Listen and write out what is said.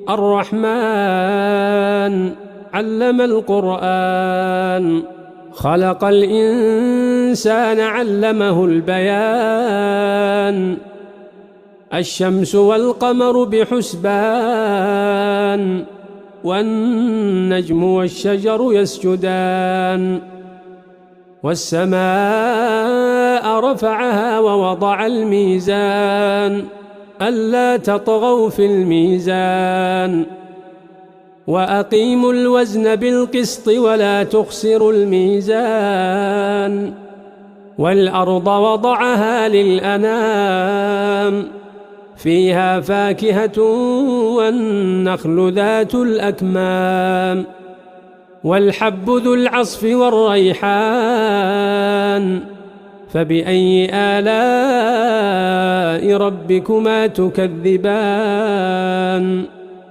الرحمن علم القرآن خلق الإنسان علمه البيان الشمس والقمر بحسبان والنجم والشجر يسجدان والسماء رفعها ووضع الميزان ألا تطغوا في الميزان وأقيموا الوزن بالقسط ولا تخسروا الميزان والأرض وضعها للأنام فيها فاكهة والنخل ذات الأكمام والحب ذو العصف والريحان فبأي آلاء ربكما تكذبان